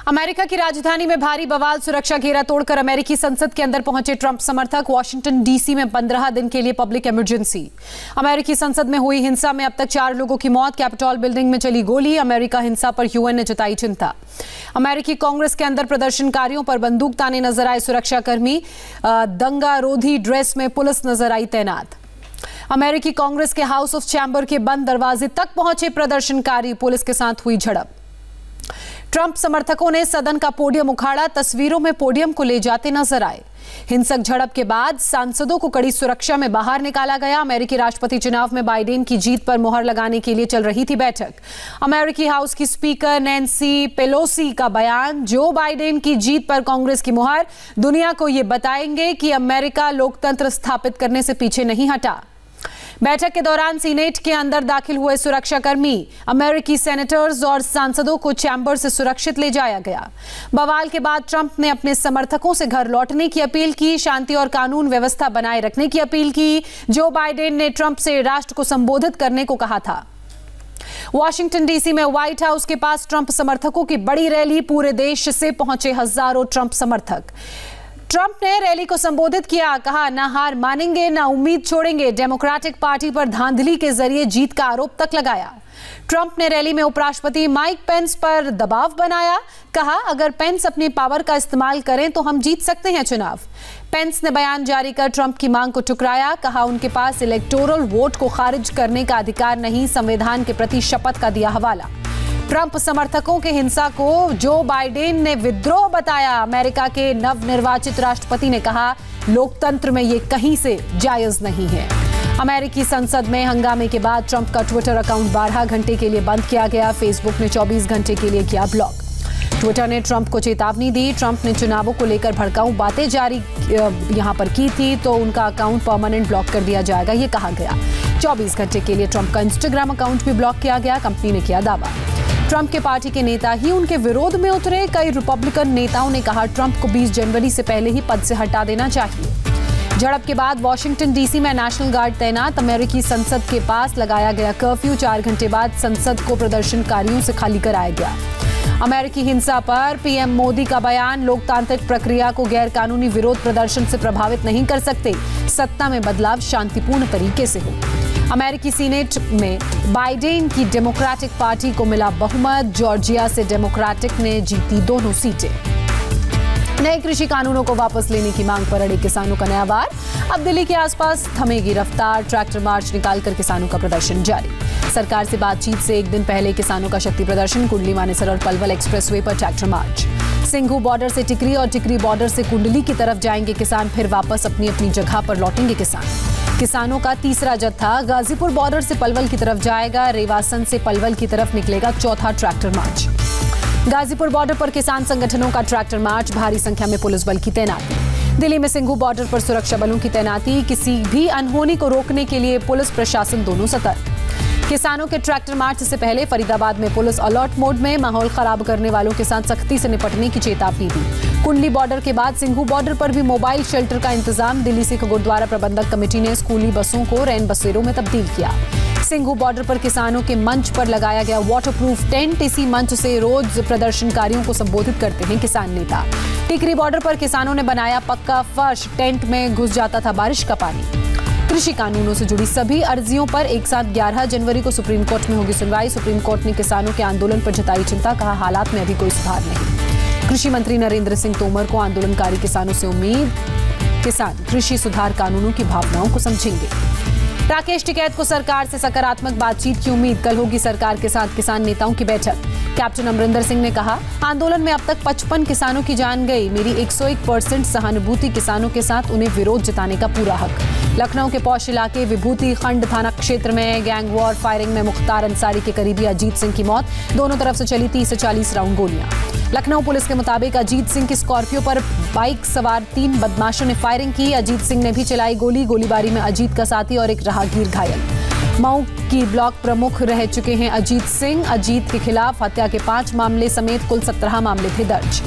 America की राजधानी में भारी बवाल, सुरक्षा घेरा तोड़कर अमेरिकी संसद के अंदर पहुंचे ट्रंप समर्थक। वॉशिंगटन डीसी में 15 दिन के लिए पब्लिक इमरजेंसी। अमेरिकी संसद में हुई हिंसा में अब तक 4 लोगों की मौत। कैपिटॉल बिल्डिंग में चली गोली। अमेरिका हिंसा पर यूएन ने जताई चिंता। अमेरिकी कांग्रेस के अंदर प्रदर्शनकारियों पर बंदूक ताने नजर आए सुरक्षाकर्मी। दंगारोधी ड्रेस में पुलिस नजर आई तैनात। अमेरिकी कांग्रेस के हाउस ऑफ चैंबर के बंद दरवाजे तक पहुंचे प्रदर्शनकारी। पुलिस के साथ हुई झड़प। ट्रंप समर्थकों ने सदन का पोडियम उखाड़ा। तस्वीरों में पोडियम को ले जाते नजर आए। हिंसक झड़प के बाद सांसदों को कड़ी सुरक्षा में बाहर निकाला गया। अमेरिकी राष्ट्रपति चुनाव में बाइडेन की जीत पर मुहर लगाने के लिए चल रही थी बैठक। अमेरिकी हाउस की स्पीकर नैन्सी पेलोसी का बयान, जो बाइडेन की जीत पर कांग्रेस की मुहर, दुनिया को यह बताएंगे कि अमेरिका लोकतंत्र स्थापित करने से पीछे नहीं हटा। बैठक के दौरान सीनेट के अंदर दाखिल हुए सुरक्षाकर्मी अमेरिकी सेनेटर्स और सांसदों को चैंबर से सुरक्षित ले जाया गया। बवाल के बाद ट्रंप ने अपने समर्थकों से घर लौटने की अपील की। शांति और कानून व्यवस्था बनाए रखने की अपील की। जो बाइडेन ने ट्रंप से राष्ट्र को संबोधित करने को कहा था। वॉशिंगटन डीसी में व्हाइट हाउस के पास ट्रंप समर्थकों की बड़ी रैली। पूरे देश से पहुंचे हजारों ट्रंप समर्थक। ट्रंप ने रैली को संबोधित किया। कहा, ना हार मानेंगे, ना उम्मीद छोड़ेंगे। डेमोक्रेटिक पार्टी पर धांधली के जरिए जीत का आरोप तक लगाया। ट्रंप ने रैली में उपराष्ट्रपति माइक पेंस पर दबाव बनाया। कहा, अगर पेंस अपनी पावर का इस्तेमाल करें तो हम जीत सकते हैं चुनाव। पेंस ने बयान जारी कर ट्रंप की मांग को ठुकराया। कहा, उनके पास इलेक्टोरल वोट को खारिज करने का अधिकार नहीं, संविधान के प्रति शपथ का दिया हवाला। ट्रंप समर्थकों के हिंसा को जो बाइडेन ने विद्रोह बताया। अमेरिका के नवनिर्वाचित राष्ट्रपति ने कहा, लोकतंत्र में ये कहीं से जायज नहीं है। अमेरिकी संसद में हंगामे के बाद ट्रंप का ट्विटर अकाउंट 12 घंटे के लिए बंद किया गया। फेसबुक ने 24 घंटे के लिए किया ब्लॉक। ट्विटर ने ट्रंप को चेतावनी दी। ट्रंप ने चुनावों को लेकर भड़काऊ बातें जारी यहां पर की थी तो उनका अकाउंट परमानेंट ब्लॉक कर दिया जाएगा, ये कहा गया। 24 घंटे के लिए ट्रंप का इंस्टाग्राम अकाउंट भी ब्लॉक किया गया। कंपनी ने किया दावा। ट्रंप के पार्टी के नेता ही उनके विरोध में उतरे। कई रिपब्लिकन नेताओं ने कहा, ट्रंप को 20 जनवरी से पहले ही पद से हटा देना चाहिए। झड़प के बाद वॉशिंगटन डीसी में नेशनल गार्ड तैनात। अमेरिकी संसद के पास लगाया गया कर्फ्यू। 4 घंटे बाद संसद को प्रदर्शनकारियों से खाली कराया गया। अमेरिकी हिंसा पर पीएम मोदी का बयान, लोकतांत्रिक प्रक्रिया को गैरकानूनी विरोध प्रदर्शन से प्रभावित नहीं कर सकते। सत्ता में बदलाव शांतिपूर्ण तरीके से हो। अमेरिकी सीनेट में बाइडेन की डेमोक्रेटिक पार्टी को मिला बहुमत। जॉर्जिया से डेमोक्रेटिक ने जीती दोनों सीटें। नए कृषि कानूनों को वापस लेने की मांग पर अड़े किसानों का नया वार। अब दिल्ली के आसपास थमेगी रफ्तार। ट्रैक्टर मार्च निकालकर किसानों का प्रदर्शन जारी। सरकार से बातचीत से एक दिन पहले किसानों का शक्ति प्रदर्शन। कुंडली मानेसर और पलवल एक्सप्रेसवे पर ट्रैक्टर मार्च। सिंघू बॉर्डर से टिकरी और टिकरी बॉर्डर से कुंडली की तरफ जाएंगे किसान। फिर वापस अपनी अपनी जगह पर लौटेंगे किसान। किसानों का तीसरा जत्था गाजीपुर बॉर्डर से पलवल की तरफ जाएगा। रेवासन से पलवल की तरफ निकलेगा चौथा ट्रैक्टर मार्च। गाजीपुर बॉर्डर पर किसान संगठनों का ट्रैक्टर मार्च। भारी संख्या में पुलिस बल की तैनाती। दिल्ली में सिंघू बॉर्डर पर सुरक्षा बलों की तैनाती। किसी भी अनहोनी को रोकने के लिए पुलिस प्रशासन दोनों सतर्क। किसानों के ट्रैक्टर मार्च से पहले फरीदाबाद में पुलिस अलर्ट मोड में। माहौल खराब करने वालों के साथ सख्ती से निपटने की चेतावनी दी। कुंडली बॉर्डर के बाद सिंघू बॉर्डर पर भी मोबाइल शेल्टर का इंतजाम। दिल्ली सिख गुरुद्वारा प्रबंधक कमेटी ने स्कूली बसों को रैन बसेरों में तब्दील किया। सिंघू बॉर्डर पर किसानों के मंच पर लगाया गया वाटरप्रूफ टेंट। इसी मंच से रोज प्रदर्शनकारियों को संबोधित करते हैं किसान नेता। टिकरी बॉर्डर पर किसानों ने बनाया पक्का फर्श। टेंट में घुस जाता था बारिश का पानी। कृषि कानूनों से जुड़ी सभी अर्जियों पर एक साथ 11 जनवरी को सुप्रीम कोर्ट में होगी सुनवाई। सुप्रीम कोर्ट ने किसानों के आंदोलन पर जताई चिंता। कहा, हालात में अभी कोई सुधार नहीं। कृषि मंत्री नरेंद्र सिंह तोमर को आंदोलनकारी किसानों से उम्मीद। किसान कृषि सुधार कानूनों की भावनाओं को समझेंगे। राकेश टिकैत को सरकार से सकारात्मक बातचीत की उम्मीद। कल होगी सरकार के साथ किसान नेताओं की बैठक। कैप्टन अमरिंदर सिंह ने कहा, आंदोलन में अब तक 55 किसानों की जान गई। मेरी 101% सहानुभूति। किसानों के साथ उन्हें विरोध जताने का पूरा हक। लखनऊ के पौष इलाके विभूति खंड थाना क्षेत्र में गैंग वॉर फायरिंग में मुख्तार अंसारी के करीबी अजीत सिंह की मौत। दोनों तरफ से चली 30 से 40 राउंड गोलियां। लखनऊ पुलिस के मुताबिक अजीत सिंह की स्कॉर्पियो पर बाइक सवार 3 बदमाशों ने फायरिंग की। अजीत सिंह ने भी चलाई गोली। गोलीबारी में अजीत का साथी और एक राहगीर घायल। मऊ की ब्लॉक प्रमुख रह चुके हैं अजीत सिंह। अजीत के खिलाफ हत्या के 5 मामले समेत कुल 17 मामले थे दर्ज।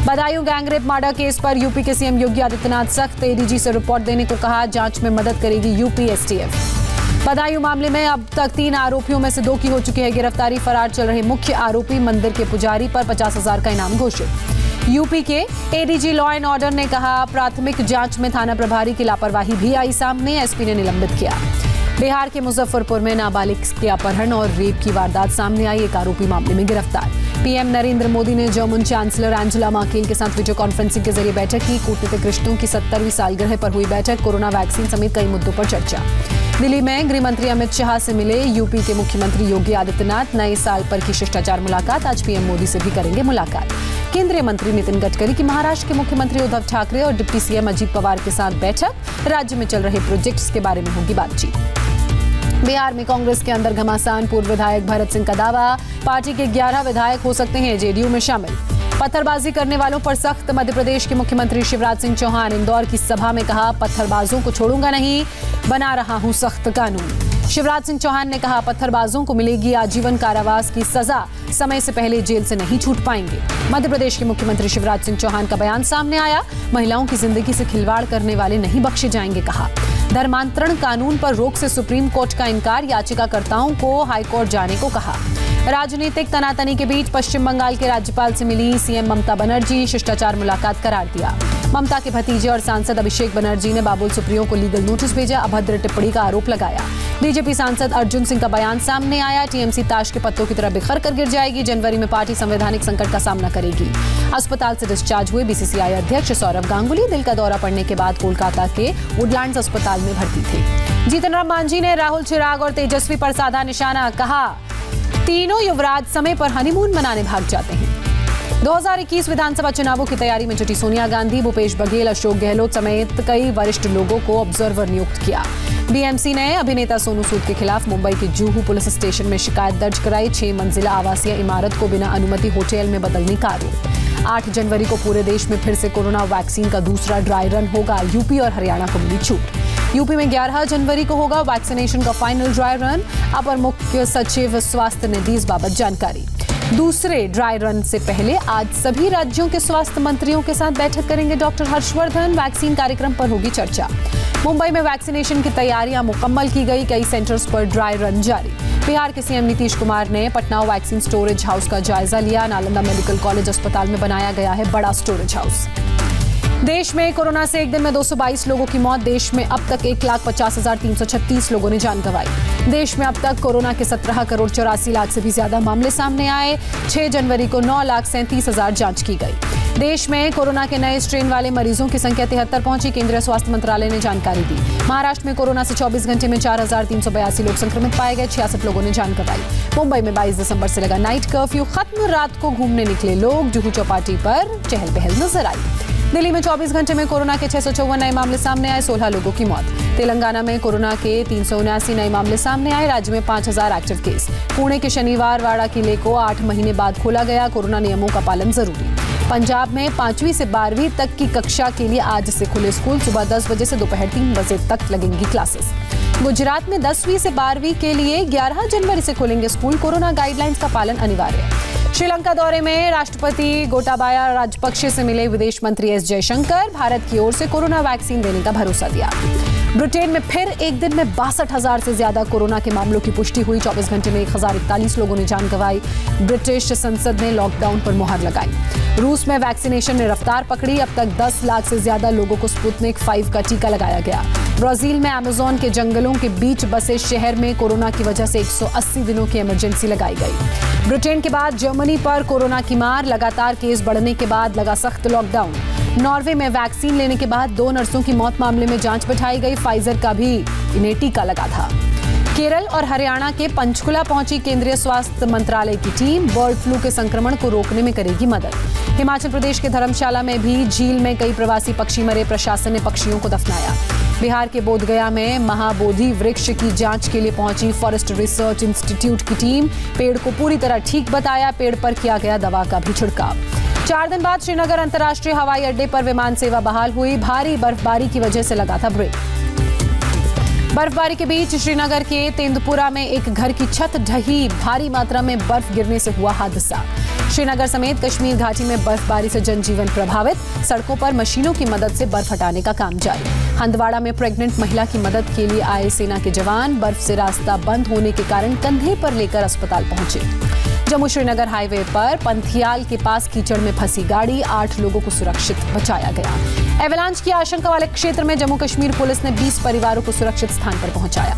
बदायूं गैंगरेप मर्डर केस पर यूपी के सीएम योगी आदित्यनाथ सख्त। एडीजी से रिपोर्ट देने को कहा। जांच में मदद करेगी यूपी एसटीएफ। बदायूं मामले में अब तक 3 आरोपियों में से 2 की हो चुकी है गिरफ्तारी। फरार चल रहे मुख्य आरोपी मंदिर के पुजारी पर 50,000 का इनाम घोषित। यूपी के एडीजी लॉ एंड ऑर्डर ने कहा, प्राथमिक जांच में थाना प्रभारी की लापरवाही भी आई सामने, एसपी ने निलंबित किया। बिहार के मुजफ्फरपुर में नाबालिग के अपहरण और रेप की वारदात सामने आई, एक आरोपी मामले में गिरफ्तार। पीएम नरेंद्र मोदी ने जर्मन चांसलर एंजेला मर्केल के साथ वीडियो कॉन्फ्रेंसिंग के जरिए बैठक की। कूटनीतिक रिश्तों की 70वीं सालगिरह पर हुई बैठक, कोरोना वैक्सीन समेत कई मुद्दों पर चर्चा। दिल्ली में गृह मंत्री अमित शाह से मिले यूपी के मुख्यमंत्री योगी आदित्यनाथ। नए साल पर की शिष्टाचार मुलाकात, आज पीएम मोदी से भी करेंगे मुलाकात। केंद्रीय मंत्री नितिन गडकरी की महाराष्ट्र के मुख्यमंत्री उद्धव ठाकरे और डिप्टी सीएम अजीत पवार के साथ बैठक, राज्य में चल रहे प्रोजेक्ट्स के बारे में होगी बातचीत। बिहार में कांग्रेस के अंदर घमासान, पूर्व विधायक भरत सिंह का दावा, पार्टी के 11 विधायक हो सकते हैं जेडीयू में शामिल। पत्थरबाजी करने वालों पर सख्त, मध्य प्रदेश के मुख्यमंत्री शिवराज सिंह चौहान इंदौर की सभा में कहा, पत्थरबाजों को छोड़ूंगा नहीं, बना रहा हूं सख्त कानून। शिवराज सिंह चौहान ने कहा, पत्थरबाजों को मिलेगी आजीवन कारावास की सजा, समय से पहले जेल से नहीं छूट पाएंगे। मध्य प्रदेश के मुख्यमंत्री शिवराज सिंह चौहान का बयान सामने आया, महिलाओं की जिंदगी से खिलवाड़ करने वाले नहीं बख्शे जाएंगे, कहा। धर्मांतरण कानून पर रोक से सुप्रीम कोर्ट का इनकार, याचिकाकर्ताओं को हाईकोर्ट जाने को कहा। राजनीतिक तनातनी के बीच पश्चिम बंगाल के राज्यपाल से मिली सीएम ममता बनर्जी, शिष्टाचार मुलाकात करार दिया। ममता के भतीजे और सांसद अभिषेक बनर्जी ने बाबुल सुप्रियो को लीगल नोटिस भेजा, अभद्र टिप्पणी का आरोप लगाया। बीजेपी सांसद अर्जुन सिंह का बयान सामने आया, टीएमसी ताश के पत्तों की तरह बिखर कर गिर जाएगी, जनवरी में पार्टी संवैधानिक संकट का सामना करेगी। अस्पताल से डिस्चार्ज हुए बीसीसीआई अध्यक्ष सौरव गांगुली, दिल का दौरा पड़ने के बाद कोलकाता के वुडलैंड्स अस्पताल में भर्ती थे। जीतन राम मांझी ने राहुल, चिराग और तेजस्वी पर साधा निशाना, कहा, तीनों युवराज समय पर हनीमून मनाने भाग जाते हैं। 2021 विधानसभा चुनावों की तैयारी में जुटी सोनिया गांधी, भूपेश बघेल, अशोक गहलोत समेत कई वरिष्ठ लोगों को ऑब्जर्वर नियुक्त किया। बीएमसी ने अभिनेता सोनू सूद के खिलाफ मुंबई के जुहू पुलिस स्टेशन में शिकायत दर्ज कराई। 6 मंजिला आवासीय इमारत को बिना अनुमति होटल में बदलने का आरोप। 8 जनवरी को पूरे देश में फिर से कोरोना वैक्सीन का दूसरा ड्राई रन होगा, यूपी और हरियाणा को मिली छूट। यूपी में 11 जनवरी को होगा वैक्सीनेशन का फाइनल ड्राई रन, अपर मुख्य सचिव स्वास्थ्य ने दी इस बाबत जानकारी। दूसरे ड्राई रन से पहले आज सभी राज्यों के स्वास्थ्य मंत्रियों के साथ बैठक करेंगे डॉक्टर हर्षवर्धन, वैक्सीन कार्यक्रम पर होगी चर्चा। मुंबई में वैक्सीनेशन की तैयारियां मुकम्मल की गई, कई सेंटर्स पर ड्राई रन जारी। बिहार के सीएम नीतीश कुमार ने पटना वैक्सीन स्टोरेज हाउस का जायजा लिया, नालंदा मेडिकल कॉलेज अस्पताल में बनाया गया है बड़ा स्टोरेज हाउस। देश में कोरोना से एक दिन में 222 लोगों की मौत, देश में अब तक 1,50,336 लोगों ने जान गंवाई। देश में अब तक कोरोना के 17,84,00,000 से भी ज्यादा मामले सामने आए। 6 जनवरी को 9,37,000 जांच की गई। देश में कोरोना के नए स्ट्रेन वाले मरीजों की संख्या 73 पहुंची, केंद्रीय स्वास्थ्य मंत्रालय ने जानकारी दी। महाराष्ट्र में कोरोना से 24 घंटे में 4,382 लोग संक्रमित पाए गए, 66 लोगों ने जान गंवाई। मुंबई में 22 दिसंबर से लगा नाइट कर्फ्यू खत्म, रात को घूमने निकले लोग, जुहू चौपाटी पर चहल पहल नजर आई। दिल्ली में 24 घंटे में कोरोना के 654 नए मामले सामने आए, 16 लोगों की मौत। तेलंगाना में कोरोना के 379 नए मामले सामने आए, राज्य में 5,000 एक्टिव केस। पुणे के शनिवार वाड़ा किले को 8 महीने बाद खोला गया, कोरोना नियमों का पालन जरूरी। पंजाब में 5वीं से 12वीं तक की कक्षा के लिए आज से खुले स्कूल, सुबह 10 बजे से दोपहर 3 बजे तक लगेंगी क्लासेस। गुजरात में 10वीं से 12वीं के लिए 11 जनवरी से खुलेंगे स्कूल, कोरोना गाइडलाइंस का पालन अनिवार्य। श्रीलंका दौरे में राष्ट्रपति गोटाबाया राजपक्षे से मिले विदेश मंत्री एस जयशंकर, भारत की ओर से कोरोना वैक्सीन देने का भरोसा दिया। ब्रिटेन में फिर एक दिन में 62,000 से ज्यादा कोरोना के मामलों की पुष्टि हुई, 24 घंटे में 1,041 लोगों ने जान गंवाई। ब्रिटिश संसद ने लॉकडाउन पर मुहर लगाई। रूस में वैक्सीनेशन ने रफ्तार पकड़ी, अब तक 10 लाख से ज्यादा लोगों को स्पुतनिक 5 का टीका लगाया गया। ब्राजील में अमेज़न के जंगलों के बीच बसे शहर में कोरोना की वजह से 180 दिनों की इमरजेंसी लगाई गई। ब्रिटेन के बाद जर्मनी पर कोरोना की मार, लगातार केस बढ़ने के बाद लगा सख्त लॉकडाउन। नॉर्वे में वैक्सीन लेने के बाद 2 नर्सों की मौत मामले में जांच बैठाई गई, फाइजर का भी इन्हें टीका लगा था। केरल और हरियाणा के पंचकुला पहुंची केंद्रीय स्वास्थ्य मंत्रालय की टीम, बर्ड फ्लू के संक्रमण को रोकने में करेगी मदद। हिमाचल प्रदेश के धर्मशाला में भी झील में कई प्रवासी पक्षी मरे, प्रशासन ने पक्षियों को दफनाया। बिहार के बोधगया में महाबोधि वृक्ष की जांच के लिए पहुंची फॉरेस्ट रिसर्च इंस्टीट्यूट की टीम, पेड़ को पूरी तरह ठीक बताया, पेड़ पर किया गया दवा का भी छिड़काव। 4 दिन बाद श्रीनगर अंतर्राष्ट्रीय हवाई अड्डे पर विमान सेवा बहाल हुई, भारी बर्फबारी की वजह से लगा था ब्रेक। बर्फबारी के बीच श्रीनगर के तेंदुपुरा में एक घर की छत ढही, भारी मात्रा में बर्फ गिरने से हुआ हादसा। श्रीनगर समेत कश्मीर घाटी में बर्फबारी से जनजीवन प्रभावित, सड़कों पर मशीनों की मदद से बर्फ हटाने का काम जारी। हंदवाड़ा में प्रेग्नेंट महिला की मदद के लिए आए सेना के जवान बर्फ से रास्ता बंद होने के कारण कंधे पर लेकर अस्पताल पहुंचे। जम्मू श्रीनगर हाईवे पर पंथियाल के पास कीचड़ में फंसी गाड़ी, 8 लोगों को सुरक्षित बचाया गया। एवलांच की आशंका वाले क्षेत्र में जम्मू कश्मीर पुलिस ने 20 परिवारों को सुरक्षित स्थान पर पहुंचाया।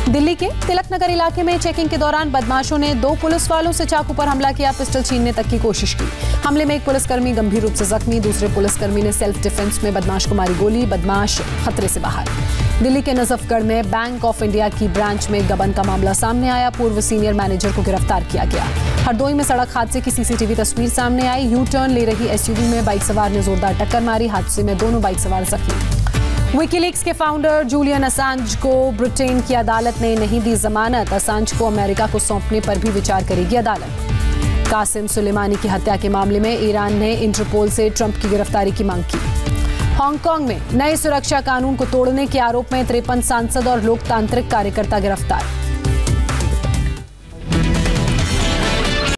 दिल्ली के तिलक नगर इलाके में चेकिंग के दौरान बदमाशों ने 2 पुलिस वालों से चाकू पर हमला किया, पिस्टल छीनने तक की कोशिश की। हमले में एक पुलिसकर्मी गंभीर रूप से जख्मी, दूसरे पुलिसकर्मी ने सेल्फ डिफेंस में बदमाश को मारी गोली, बदमाश खतरे से बाहर। दिल्ली के नजफगढ़ में बैंक ऑफ इंडिया की ब्रांच में गबन का मामला सामने आया, पूर्व सीनियर मैनेजर को गिरफ्तार किया गया। हरदोई में सड़क हादसे की सीसीटीवी तस्वीर सामने आई, यू टर्न ले रही एसयूवी में बाइक सवार ने जोरदार टक्कर मारी, हादसे में दोनों बाइक सवार जख्मी। विकीलीक्स के फाउंडर जूलियन असांज को ब्रिटेन की अदालत ने नहीं दी जमानत, असांज को अमेरिका को सौंपने पर भी विचार करेगी अदालत। कासिम सुलेमानी की हत्या के मामले में ईरान ने इंटरपोल से ट्रंप की गिरफ्तारी की मांग की। हांगकांग में नए सुरक्षा कानून को तोड़ने के आरोप में 53 सांसद और लोकतांत्रिक कार्यकर्ता गिरफ्तार।